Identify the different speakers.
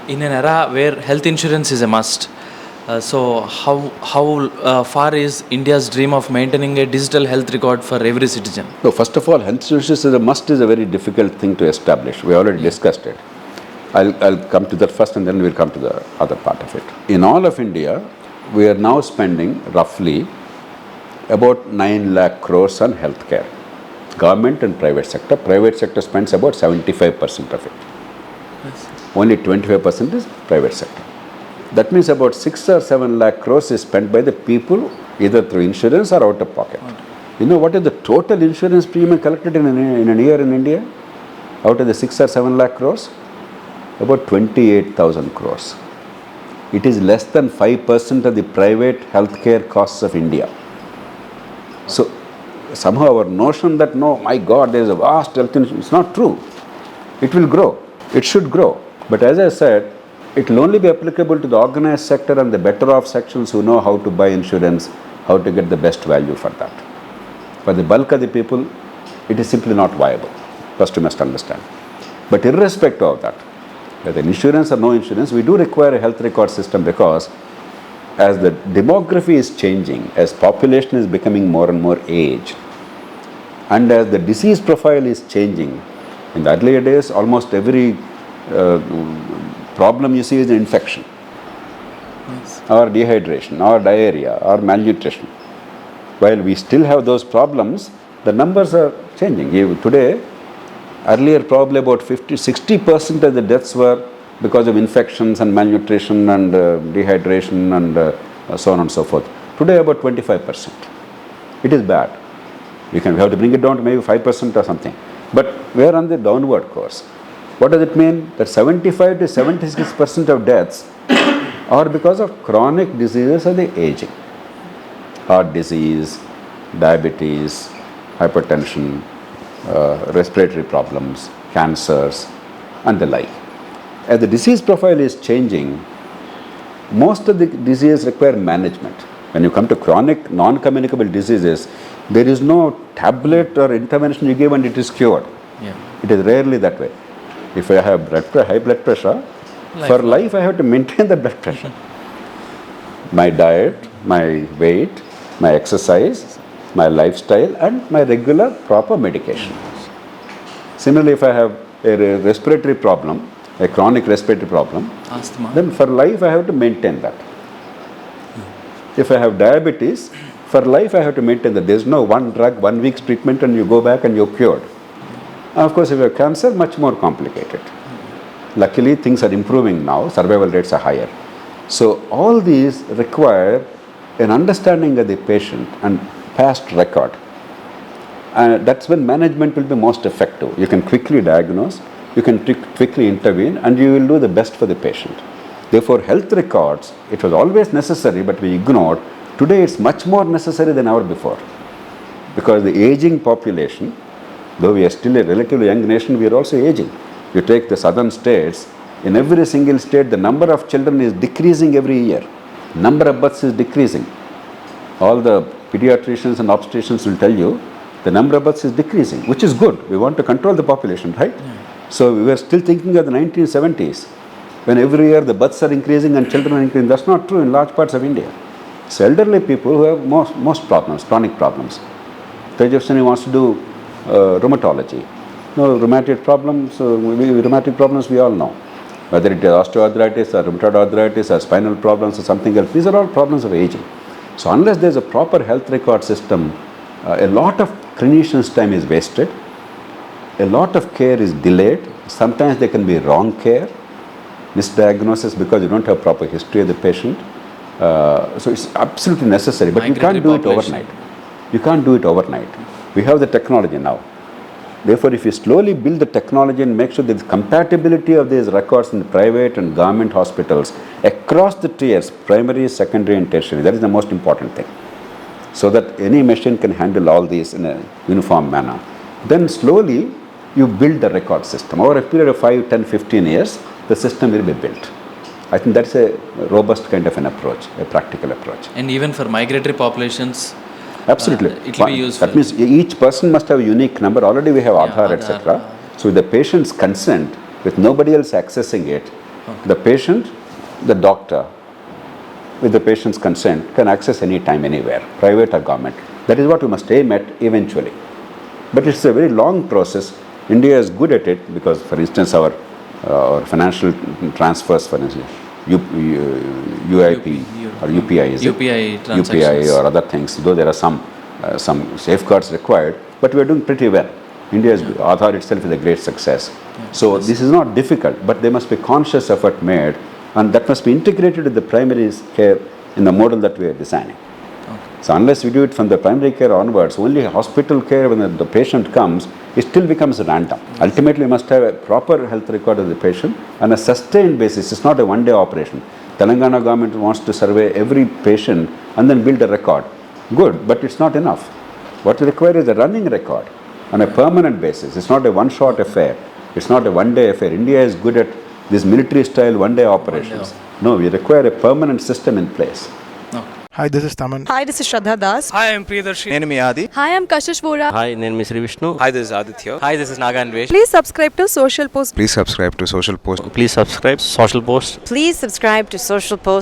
Speaker 1: In an era where health insurance is a must, so how far is India's dream of maintaining a digital health record for every citizen?
Speaker 2: So first of all, health insurance is a must is a very difficult thing to establish. We already discussed it. I'll come to that first and then we'll come to the other part of it. In all of India, we are now spending roughly about 9 lakh crores on healthcare. Government and private sector. Private sector spends about 75% of it.
Speaker 1: Yes.
Speaker 2: Only 25% is private sector. That means about 6 or 7 lakh crores is spent by the people either through insurance or out of pocket.
Speaker 1: Okay.
Speaker 2: You know what is the total insurance premium collected in a year in India? Out of the 6 or 7 lakh crores? About 28,000 crores. It is less than 5% of the private healthcare costs of India. So somehow our notion that no, my God, there is a vast health insurance, it's not true. It will grow. It should grow. But as I said, it will only be applicable to the organized sector and the better off sections who know how to buy insurance, how to get the best value for that. For the bulk of the people, it is simply not viable. First you must understand. But irrespective of that, whether insurance or no insurance, we do require a health record system because as the demography is changing, as population is becoming more and more aged, and as the disease profile is changing, in the earlier days, almost every problem you see is an infection,
Speaker 1: Yes.
Speaker 2: or dehydration, or diarrhea, or malnutrition. While we still have those problems, the numbers are changing. Today, earlier probably about 50-60% of the deaths were because of infections and malnutrition and dehydration and so on and so forth. Today about 25%. It is bad. We have to bring it down to maybe 5% or something. But we are on the downward course. What does it mean? That 75 to 76% of deaths are because of chronic diseases of the aging. Heart disease, diabetes, hypertension, respiratory problems, cancers, and the like. As the disease profile is changing, most of the diseases require management. When you come to chronic, non-communicable diseases, there is no tablet or intervention you give and it is cured.
Speaker 1: Yeah.
Speaker 2: It is rarely that way. If I have high blood pressure, for life I have to maintain the blood pressure. My diet, my weight, my exercise, my lifestyle, and my regular proper medication. Similarly, if I have a respiratory problem, a chronic respiratory problem,
Speaker 1: Asthma.
Speaker 2: then for life I have to maintain that. If I have diabetes, for life I have to maintain that. There is no one drug, 1 week's treatment and you go back and you're cured. Of course, if you have cancer, much more complicated. Luckily, things are improving now, survival rates are higher. So all these require an understanding of the patient and past record. That's when management will be most effective. You can quickly diagnose, you can quickly intervene, and you will do the best for the patient. Therefore, health records, it was always necessary, but we ignored. Today, it's much more necessary than ever before. Because the aging population, though we are still a relatively young nation, we are also aging. You take the southern states, in every single state, the number of children is decreasing every year. Number of births is decreasing. All the pediatricians and obstetricians will tell you the number of births is decreasing, which is good. We want to control the population, right? Yeah. So we were still thinking of the 1970s, when every year the births are increasing and children are increasing. That's not true in large parts of India. So elderly people who have most problems, chronic problems. Tejaswini wants to do rheumatology. No, rheumatic problems we all know. Whether it is osteoarthritis or rheumatoid arthritis or spinal problems or something else, these are all problems of aging. So unless there is a proper health record system, a lot of clinicians' time is wasted, a lot of care is delayed, sometimes there can be wrong care, misdiagnosis because you don't have proper history of the patient. So it's absolutely necessary, but you can't do it overnight. You can't do it overnight. We have the technology now. Therefore, if you slowly build the technology and make sure there is compatibility of these records in the private and government hospitals across the tiers, primary, secondary and tertiary, that is the most important thing. So that any machine can handle all these in a uniform manner. Then slowly you build the record system. Over a period of 5, 10, 15 years, the system will be built. I think that's a robust kind of an approach, a practical approach.
Speaker 1: And even for migratory populations,
Speaker 2: absolutely.
Speaker 1: It will be useful.
Speaker 2: That means each person must have a unique number. Already we have Aadhaar, etc. So with the patient's consent, with nobody else accessing it, The patient, the doctor, with the patient's consent, can access any time, anywhere, private or government. That is what we must aim at eventually. But it's a very long process. India is good at it because, for instance, our financial transfers, for instance, UIP or UPI, is
Speaker 1: UPI
Speaker 2: it?
Speaker 1: transactions.
Speaker 2: UPI or other things, though there are some safeguards required, but we are doing pretty well. India's Aadhaar itself is a great success. So this is not difficult, but there must be conscious effort made, and that must be integrated with the primary care in the model that we are designing. So unless we do it from the primary care onwards, only hospital care when the patient comes, it still becomes random. Ultimately, we must have a proper health record of the patient on a sustained basis. It's not a one-day operation. Telangana government wants to survey every patient and then build a record. Good, but it's not enough. What we require is a running record on a permanent basis. It's not a one-shot affair. It's not a one-day affair. India is good at these military-style one-day operations. No, we require a permanent system in place.
Speaker 3: Hi, this is Taman.
Speaker 4: Hi, this is Shraddha Das.
Speaker 5: Hi, I'm Priyadarshi.
Speaker 6: నేను మీ ఆది.
Speaker 4: Hi, I'm Kashish Vora.
Speaker 7: Hi, నేను మీ Shri Vishnu.
Speaker 5: Hi, this is Aditya.
Speaker 7: Hi, this is Naga Anvesh.
Speaker 4: Please subscribe to Social Post.
Speaker 6: Please subscribe to Social Post.
Speaker 7: Please subscribe Social Post.
Speaker 8: Please subscribe to Social Post.